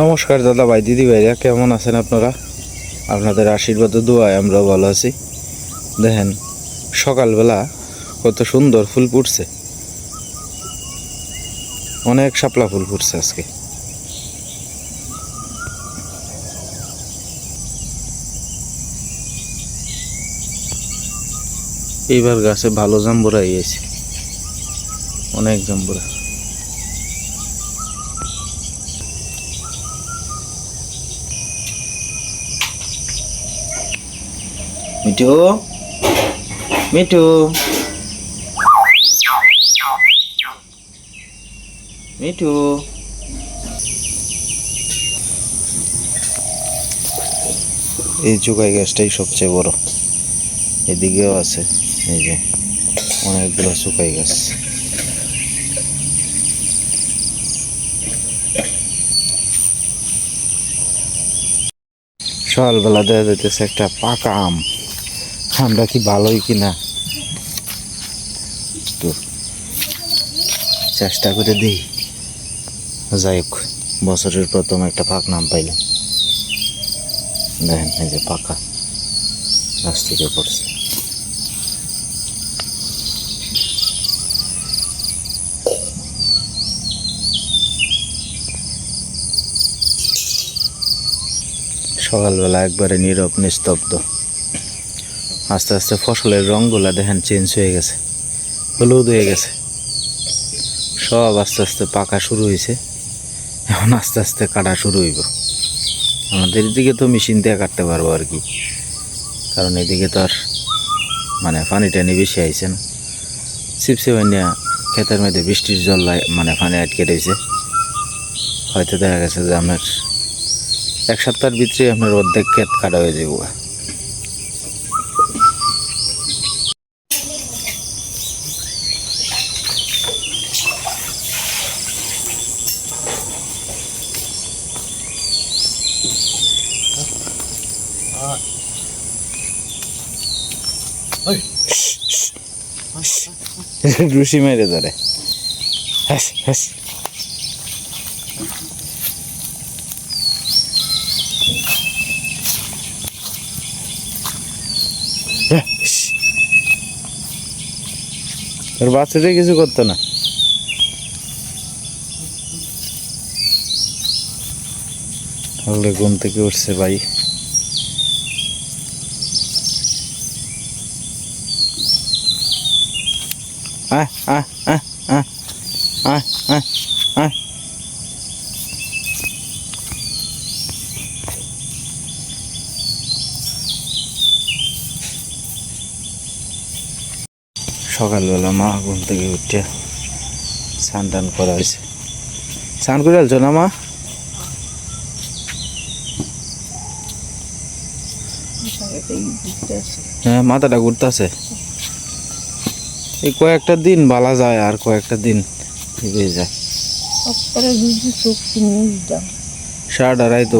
নমস্কার দাদা ভাই দিদি ভাইরা, কেমন আছেন আপনারা? আপনাদের আশীর্বাদ ও দোয়ায় আমরাও ভালো আছি। দেখেন সকালবেলা কত সুন্দর ফুল ফুটছে, অনেক শাপলা ফুল ফুটছে আজকে। এইবার গাছে ভালো জাম্বুরা হয়েছে, অনেক জাম্বুরা। মিঠু মিঠু মিঠু, এই চুকাই গাছটাই সবচেয়ে বড়, এদিকেও আছে, এই যে অনেকগুলো চুকাই গাছ। সকালবেলা দেখা যাইতেছে একটা পাকা আম, আমরা কি ভালোই কিনা তো চেষ্টা করে দিই। যাই হোক, বছরের প্রথম একটা পাকা আম পাইলাম। দেখেন এই যে পাকা গাছ থেকে পড়ছে। সকালবেলা একবারে নীরব নিস্তব্ধ। আস্তে আস্তে ফসলের রঙগুলা দেখেন চেঞ্জ হয়ে গেছে, হলুদ হয়ে গেছে, সব আস্তে আস্তে পাকা শুরু হয়েছে। এখন আস্তে আস্তে কাটা শুরু হইব। আমাদের এদিকে তো মেশিন দিয়ে কাটতে পারবো আর কি, কারণ এদিকে তো আর মানে পানি টানি বেশি আইছে না। চিপসে বানিয়া ক্ষেতের মধ্যে বৃষ্টির জল মানে পানি আটকে রয়েছে। হয়তো দেখা গেছে যে আপনার এক সপ্তাহের ভিতরে আপনার অর্ধেক ক্ষেত কাটা হয়ে যাব। রুশি মেরে ধরে, হাস হাস। তোর বাচ্চাটা কিছু করতো না। তাহলে ঘুম থেকে উঠছে ভাই। আহ আহ আহ আহ আহ আহ আহ। সকালবেলা মা ঘুম থেকে উঠে স্নান টান করা হয়েছে। স্নান করে আলছো না মা? হ্যাঁ, মাথাটা ঘুরতেছে। এই কয়েকটা দিন বালা যায়, আর কয়েকটা দিন হয়ে যায়। সাড়ে আড়াই তো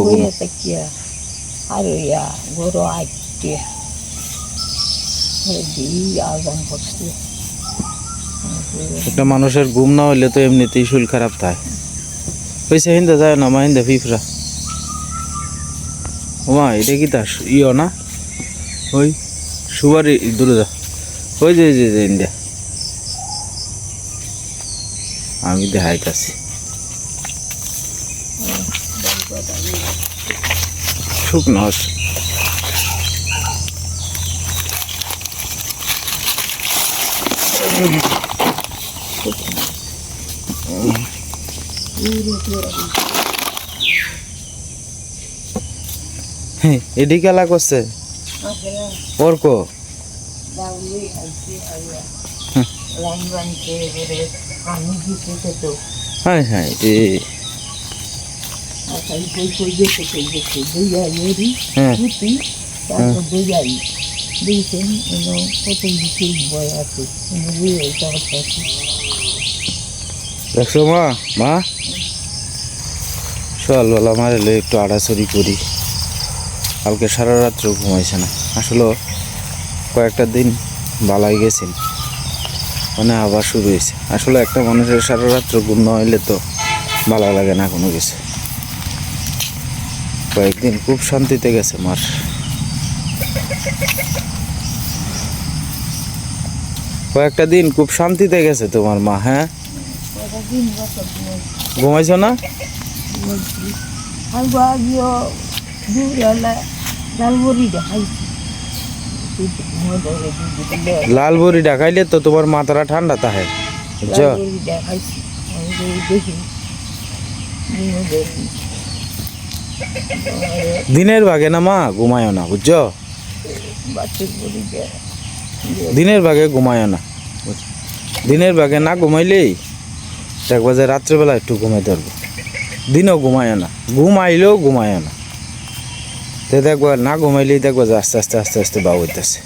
একটা মানুষের ঘুম না হইলে তো এমনিতেই শরীর খারাপ থাকে। পয়সা হিন্দা যায় না, মা হিন্দা ফিফরা। ওমা এটা কি তার ইয় না, ওই সুবারি দূরে যা, ওই যে ইন্ডিয়া। আমি দেখাইতেছি শুকনো এডি খেলা করছে অর্ক। হ্যাঁ হ্যাঁ, দেখছো মা? মা সকালবেলা আমার এলো একটু আড়াচড়ি করি। কালকে সারা রাত্রেও ঘুমাইছে না। আসলে কয়েকটা দিন বালাই গেছেন, মানে আবার শুরু হয়েছে। আসলে একটা মানুষের সারা রাত্র ঘুম না হইলে তো ভালো লাগে না কোনো কিছু। কয়েকদিন খুব শান্তিতে গেছে মার। কয়েকটা দিন খুব শান্তিতে গেছে তোমার মা। হ্যাঁ, ঘুমাইছো না? লাল বড়ি ডাকাইলে তো তোমার মাথাটা ঠান্ডা থাকে। বুঝছো? দিনের ভাগে না মা ঘুমায়ও না, বুঝছো? দিনের ভাগে ঘুমায়ও না। দিনের ভাগে না ঘুমাইলেই দেখবা যে রাত্রেবেলা একটু ঘুমাই ধরবে, দিনও ঘুমায় না, ঘুমাইলেও ঘুমায় না। তো দেখবা না ঘুমাইলেই দেখবা যে আস্তে আস্তে আস্তে আস্তে বাউ হইতেছে।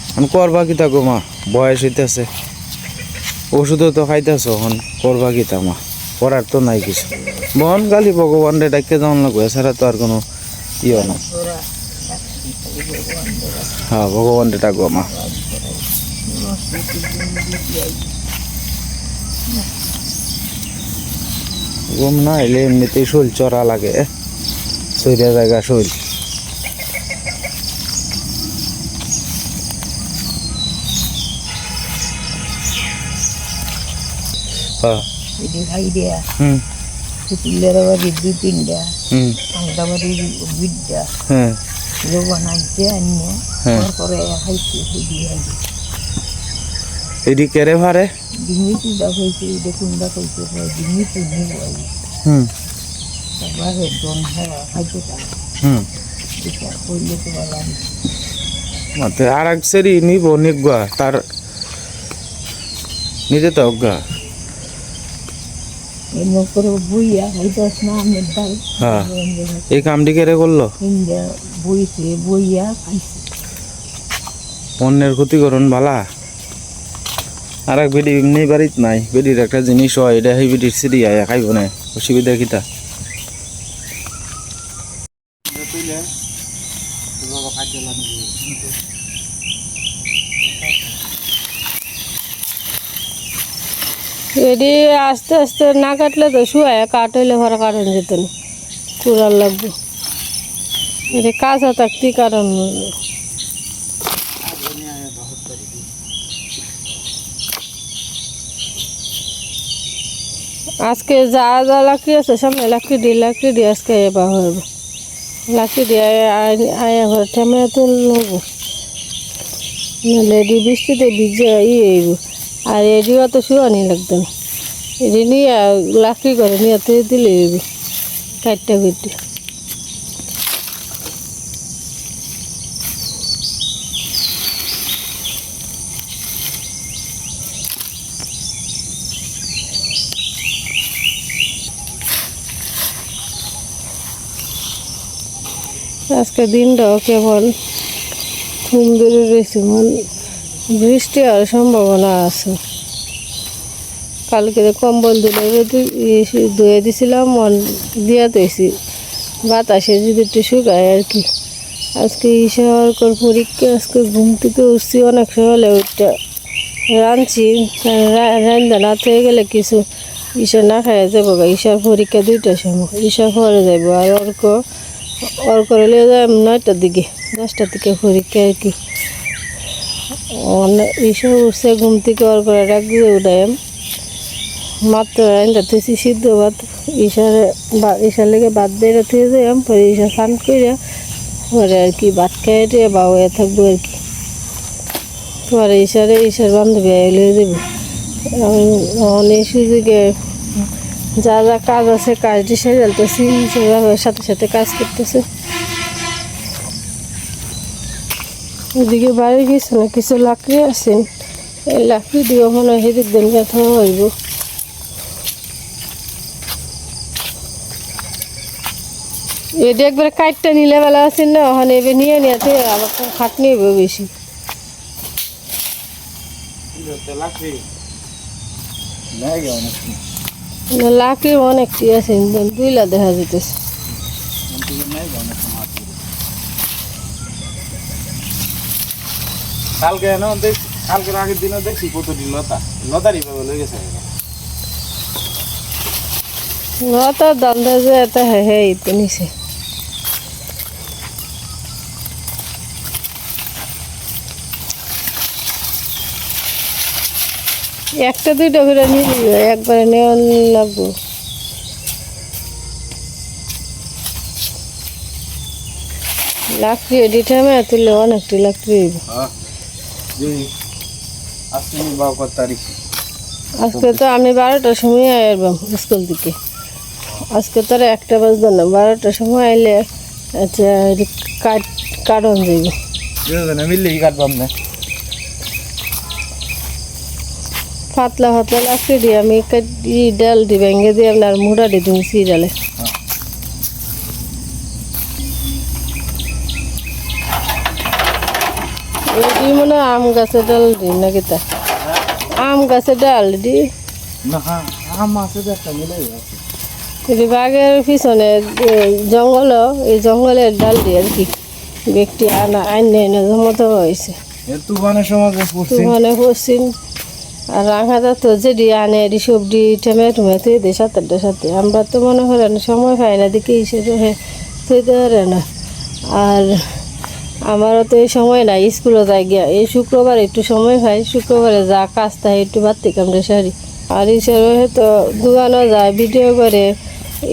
এখন করবা কিতা গো মা, বয়স হইতেছে, ওষুধও তো খাইতেছ, এখন করবা কিতা মা, করার তো নাই কিছু। মন খালি ভগবান রে ডাকে যাওয়ান লাগবে, এছাড়া তো আর কোনো ইয়ে না। হ্যাঁ, ভগবান রে ডাকবো মা। ঘুম না এলে এমনিতেই শরীর চড়া লাগে, শরীরের জায়গা শরীর। হ্যাঁ, হুম, এটি কেড়ে ভারে। আর এক সেরি নিব নিগা তার নিজে তো অজ্ঞা। হ্যাঁ, এই কামটি কেড়ে করলো, অন্যের ক্ষতিকরণ ভালা। আর এক বেডি এমনি বাড়িত নাই, বেডির একটা জিনিস হয়, এটা সেই বেডির সিঁড়ি আয়া খাইব না, অসুবিধা কিতা? এটি আস্তে আস্তে না কাটলে তো শুয়ে কাটলে ভরা কাটন যেত না, কুড়ার লাগবে। এটি কাঁচা থাকতে কারণ আজকে যা যা লাকড়ি আছে সামনে লাকড়ি দিয়ে আজকে এবার হবে, লাকড়ি দিয়ে আয়া ঘরে ঠেমে তুলব, নাহলে এটি বৃষ্টিতে ভিজে হইব। আর এটিও তো শুয়ানি লাগবে না, এটি নিয়ে লাকড়ি করে নিয়ে তুই দিলে হইবে কাটটা কেটে। আজকে দিনটাও কেমন সুন্দর রয়েছে, বৃষ্টি হওয়ার সম্ভাবনা আছে। কালকে কম্বল ধুয়ে দিছিলাম, মন দিয়া দিয়েছি বাতাসে যদি একটু শুকায় আর কি। আজকে ঈশার পরীক্ষা, আজকে ঘুম থেকে উঠছি অনেক সকালে, ওইটা রাঁধছি, রান্ধা না হয়ে গেলে কিছু ঈশা না খাইয়া যাবো। ঈশার পরীক্ষা 2টার সময়, ঈশা পরে যাবো। আর অর্ক লিয়ে যায় 9টার দিকে, 10টার দিকে পরীক্ষা আর কি। ঈশা উঠছে ঘুম থেকে, অর্করে ডাক দিয়ে উঠায় মাত্র রান্না থেছি সিদ্ধ ভাত। ঈশার লেগে ভাত দিয়ে থেকে যাই, পরে ঈশা স্নান করে পরে আর কি ভাত খাইতে বা হয়ে থাকবো আর কি। পরে ঈশার বান্ধবী লয়ে দেবো। অনেক সুযোগে যা যা কাজ আছে কাজটি সেজালতেছি, সাথে সাথে কাজ করতেছে। ওদিকে বাড়ি গেছে না, কিছু লাকড়ি আছে, এই লাকড়ি দিয়ে মনে হয় সেদিক দিন ব্যথা হইব। এটি একবারে কাঠটা নিলে বেলা আছে না, ওখানে এবার নিয়ে নিয়ে আবার খাটনি হইব বেশি। লাকড়ি অনেকটি আছে, 2লা দেখা যেতেছে। কালকের আগের দিনও দেখছি কতটি লতারই লয়ে গেছে। লতার দাম যে এটা হে নিছে। একটা দুইটা করে নিয়ে নিবে, একবারে নেওয়া লাগবো। লাকড়ি এডি টাইমে তুললে অনেকটি লাকড়ি হইব। আজকে তো আমি 12টার সময় আসবাম স্কুল থেকে। আজকে তো আর 1টা বাজতো না, 12টার সময় আইলে আচ্ছা কাটন যাইব। মিললেই কাটবাম না। পাতলা পাতলা লাকড়ি দিয়ে আমি ডাল দি ভেঙে দিয়ে আপনার মুড়া দিয়ে দিন সিরিয়ালে। এটি মনে হয় আম গাছের ডাল দি নাকি তা? আম গাছের ডাল দি না, আম আছে তো একটা মিলে আছে। এটি বাগের পিছনে জঙ্গল, এই জঙ্গলের ডাল দিয়ে আর কি ব্যক্তি আইনে এনে জমতো হয়েছে। তুফানের সময় তুফানে পড়ছেন আর রাঙাদা তো যেটি আনে এটি সবজি টমেটো দিয়ে 7-8টার সাথে। আমরা তো মনে করেন সময় পাই না, দেখি হিসেবে থইতে পারে না। আর আমারও তো এই সময় নাই, স্কুলে যাই গিয়া। এই শুক্রবার একটু সময় পাই, শুক্রবারে যা কাজ তাই একটু বাড়তি কামড়ে সারি। আর হিসেবে তো দোকানও যায়, ভিডিও করে,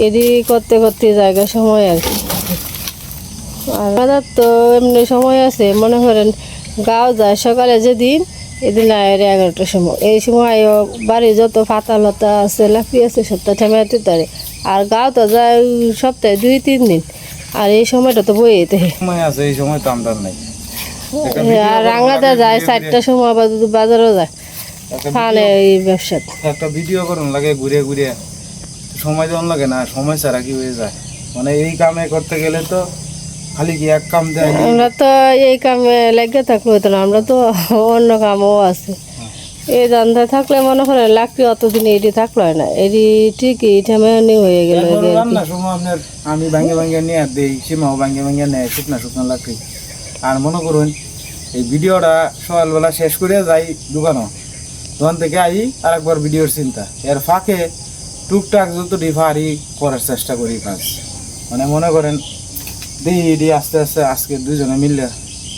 এডি করতে করতে জায়গা সময় আর কি। আর আমাদের তো এমনি সময় আছে, মনে করেন গাঁও যায় সকালে যেদিন, এদিন আয় 11টার সময়। এই সময় বাড়ি যত পাতা লতা আছে লাকড়ি আছে সপ্তাহ ঠেমাতে তারে। আর গাঁও তো যায় সপ্তাহে 2-3 দিন। আর এই সময়টা তো বই যেতে সময় আছে, এই সময় তো আমদার নাই। আর রাঙাতে যায় 4টার সময়, আবার বাজারও যায় ফানে এই ব্যবসাতে। একটা ভিডিও করুন লাগে ঘুরে ঘুরে, সময় যখন লাগে না, সময় ছাড়া কি হয়ে যায়। মানে এই কামে করতে গেলে তো খালি কি এক কাম দেয়। আমরা তো এই কামে লেগে থাকলে হতো না, আমরা তো অন্য কামও আছে। এই ধান্দা থাকলে মনে করেন লাকড়ি অতদিন এটি থাকলো না, এটি ঠিকই ঠেমানি হয়ে গেল। রান্নার সময় আপনার আমি ভাঙ্গে ভাঙ্গে নিয়ে দিই, সীমাও ভাঙ্গে ভাঙ্গে নেয় শুকনা শুকনা লাকড়ি। আর মনে করুন এই ভিডিওটা সকালবেলা শেষ করে যাই দোকানও, দোকান থেকে আই আর একবার ভিডিওর চিন্তা, এর ফাঁকে টুকটাক যতটি পারি করার চেষ্টা করি কাজ। মানে মনে করেন দিই আস্তে আস্তে আজকে দুজনে মিললে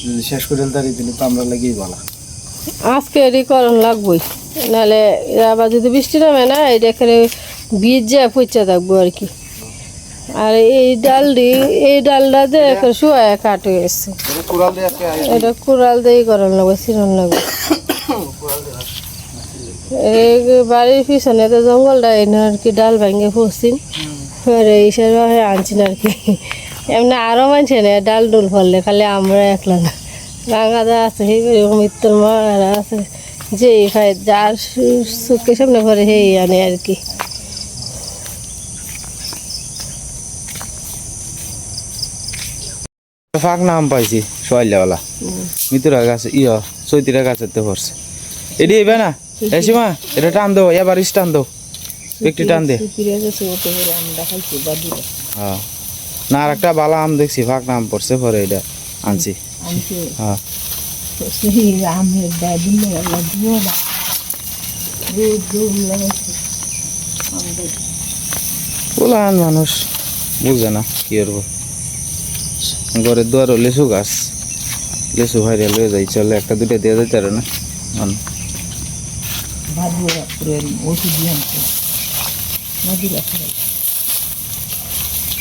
যদি শেষ করে দিলে তো আমরা লেগেই বলা। আজকে এটি করণ লাগবই, নাহলে আবার যদি বৃষ্টি নামে না, এটা এখানে বীজ যায় পচা থাকবো আর কি। আর এই ডালটা দিয়ে শুয়ে কাট হয়ে গেছে, এটা কুড়াল দিয়েই করণ লাগবে, চিরণ লাগবে। এই বাড়ির পিছনে তো জঙ্গলটা এনে আর কি ডাল ভাঙে পড়ছিন, এই হিসাবে আনছেন আর কি। এমনি আরও মানছে না ডাল ডুল ফললে, খালি আমরা একলা না, রাঙাদা আছে, সেই মিত্তর মা আছে, যে খাই যার চোখের সামনে পরে সেই আনে আর কি। ফাঁক নাম পাইছি সোয়াইলাওয়ালা মিতুরা গাছ চৈতিরা গাছের তো পড়ছে। এটি এবে না এসিমা, এটা টান দো, এবার টান দো, একটু টান দে। হ্যাঁ না, আর একটা বালা আম দেখছি ফাঁক নাম পড়ছে, পরে এটা আনছি। হ্যাঁ বলান মানুষ বুঝে না কি করবো। ঘরের দুয়ার লিচু গাছ, লিচু ভাইরে লয়ে যাই, চলে একটা দুটো দিয়ে যেতে পারে না।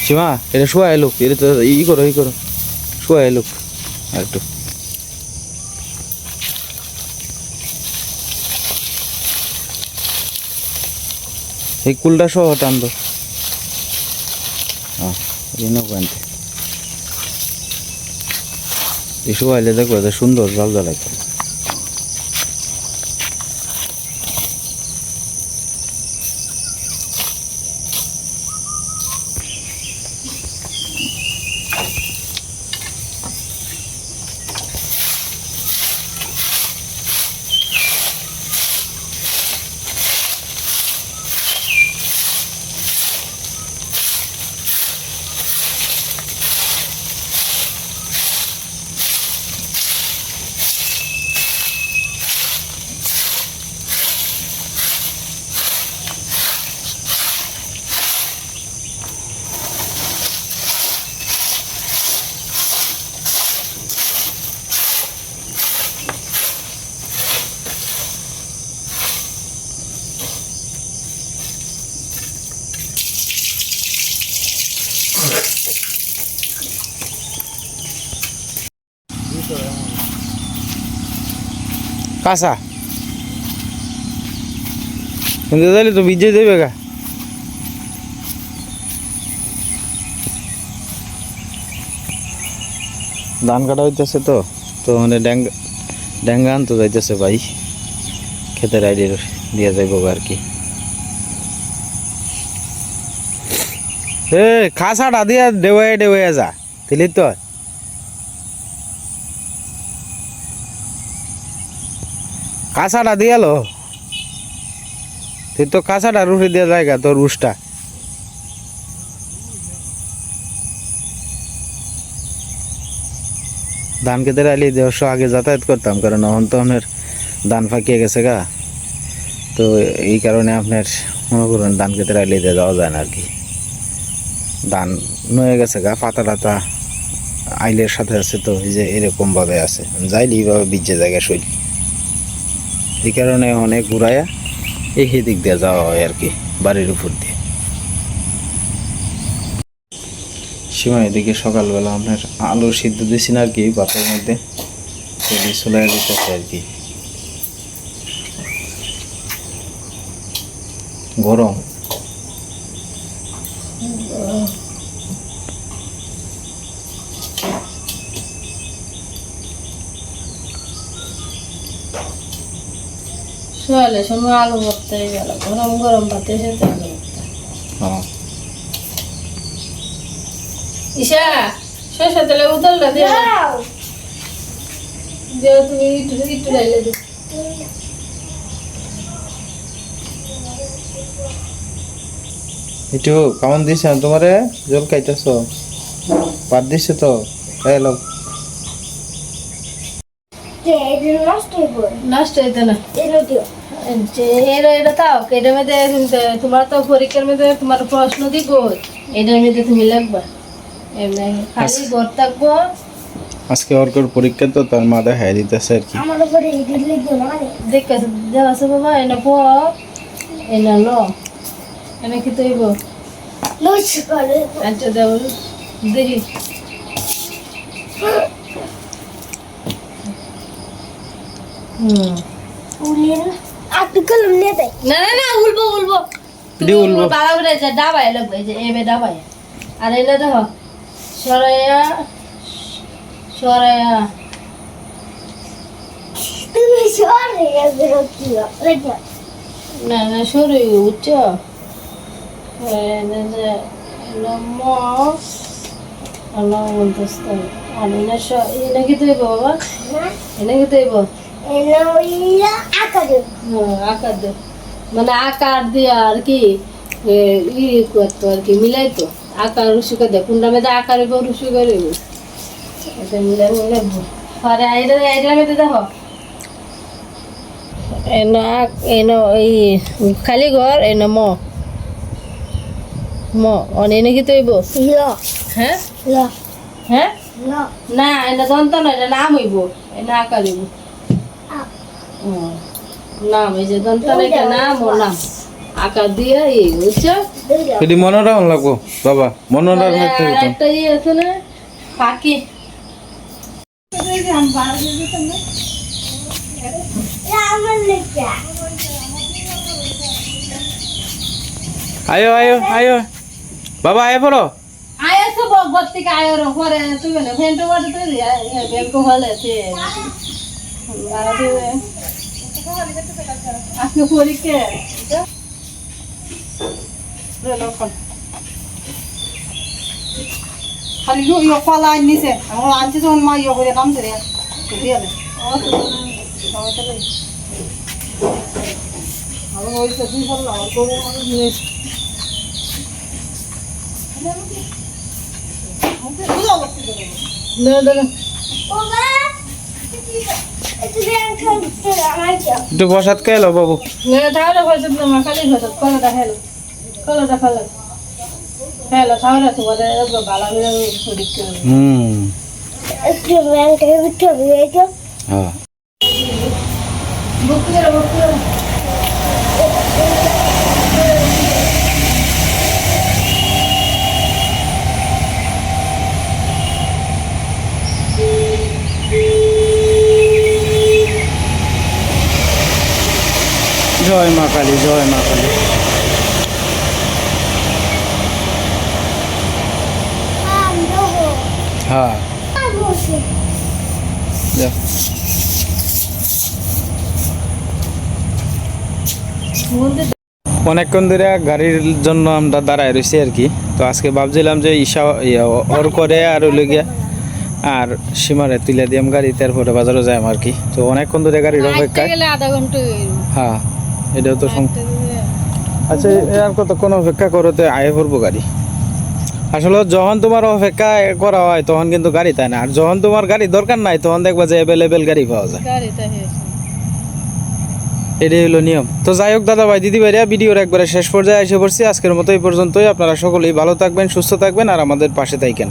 সীমা এটা শোয়া এলুক, এটা তো করো শোয়া এলুক আর একটু। এই কুলটা সহ টান দো। হ্যাঁ আনতে এসব আইলে দেখো সুন্দর জাল জ্বালাইতে। কাঁচা কিন্তু তাহলে তো ভিজে দেবে গা। ধান কাটা হইতেছে তো তো মানে ড্যাঙ্গা আনতে যাইতেছে ভাই, ক্ষেতের আইডিয়া দিয়ে যাইব আর কি। এ খাসাটা দিয়া ডেওয়া যা দিলি তো কাঁচাটা দিয়ালো, তুই তো কাঁচাটা রুটি দিয়া জায়গা তোর রুসটা। ধান খেতে আইলে দেড়শ আগে যাতায়াত করতাম, কারণ এখন তো আপনার ধান ফাঁকিয়ে গেছে গা, তো এই কারণে আপনার মনে করুন ধান খেতে আইলে দিয়ে যাওয়া যায় না আর কি। ধান নয়ে গেছে গা, পাতা টাতা আইলের সাথে আছে, তো এই যে এরকমভাবে আছে, যাইলে এইভাবে বিজে জায়গায় শৈল, এই কারণে অনেক ঘুরাইয়া এই দিক দিয়ে যাওয়া হয় আর কি, বাড়ির উপর দিয়ে। সীমা এদিকে সকালবেলা আপনার আলু সিদ্ধ দিছি না আর কি, ভাতের মধ্যে চলে দিতেছে আর কি, গরম। সকালে সময় আলু ভর্তা হয়ে গেল, গরম গরম ভাতের সাথে আলু ভর্তা। হ্যাঁ ঈশা সরষে তেলে উতলটা দিয়ে দিও, তুমি একটু একটু ডাইলে দিও। একটু কেমন দিছে তোমারে, জল খাইতেছ, পাত দিছে তো এলো নষ্ট হইতো না, এটা তাও এটার মধ্যে তোমার তো পরীক্ষার মধ্যে তোমার প্রশ্ন দিব, এটার মধ্যে তুমি লিখবা, এমনি খালি ঘর থাকবো। আজকে অর্কর পরীক্ষা তো তার মা দেখাই দিতেছে আর কি। দেখে দেওয়াছে বাবা, এনে প এনে ল এনে কি তৈব আচ্ছা দেব দেখি। না না না উলবো উলবো বাবা বলে যে ডাবাই লাগবে, যে এবে ডাবাই। আর এনে দেখো সরাইয়া সরাইয়া না না সরু উচ্চ এনে কি তৈব বাবা, এনে কি তৈব আকার দে, মানে আকার দিয়ে আর কি ই করতো আর কি, মিলাইতো আকার রুসি করে দেয়, কোনটা মেয়েদের আকার হইব রুসি করে এটা মিলাই মিলাইব। পরে এটার মধ্যে দেখো এনো এই খালি ঘর এনো ম অনে কি তৈব হ্যাঁ হ্যাঁ না এটা দন্ত না, এটা নাম হইব, এটা আকার হইব নাম, এই যে দন্ত এটা নাম ও নাম আকার দিয়ে এই বুঝছো। এটি মনোরা লাগবো বাবা, মনোরা একটা ইয়ে আছে না পাখি, আয়ো আয়ো আয়ো বাবা আয় পড়ো। আয়া তো বগবত থেকে আয়া র পরে তুই না ফেন্টো বাড়ি তুই ব্যাংক হলে সে আজকে পরীক্ষা খালি ইয়ে কলা আনছে আমার আনছে যখন মা ইয়ে করে নামছে রে দিয়ে আমার ওইটা দুই ফল আমার গরু একটু বসাত খাইলো বাবু। তাহলে হয়তো তোমার খালি হতো কলাটা খেলো, কলাটা খেলো খেলো তাহলে তোমাদের ভালো পরীক্ষা হ্যাঁ ভর্তি করো ভর্তি করো। জয় মা কালী, জয় মা কালী। হ্যাঁ যা। অনেকক্ষণ ধরে গাড়ির জন্য আমরা দাঁড়ায় রয়েছি আর কি। তো আজকে ভাবছিলাম যে ওর করে আর ওই গিয়া আর সীমারে তুলে দিয়াম গাড়ি, তারপরে বাজারও যাই আর কি। তো অনেকক্ষণ ধরে গাড়ির অপেক্ষায়। আধা ঘন্টা হ্যাঁ এটাও তো আচ্ছা আর কতক্ষণ অপেক্ষা করতে আয়ে পড়বো গাড়ি। আসলে যখন তোমার অপেক্ষা করা হয় তখন কিন্তু গাড়ি তাই না, আর যখন তোমার গাড়ি দরকার নাই তখন দেখবা যে অ্যাভেলেবেল গাড়ি পাওয়া যায়। এটাই হলো নিয়ম। তো যাই হোক দাদা ভাই দিদি ভাইরা, ভিডিওর একবারে শেষ পর্যায়ে এসে পড়ছি। আজকের মতো এই পর্যন্তই। আপনারা সকলেই ভালো থাকবেন, সুস্থ থাকবেন আর আমাদের পাশে থাকেন।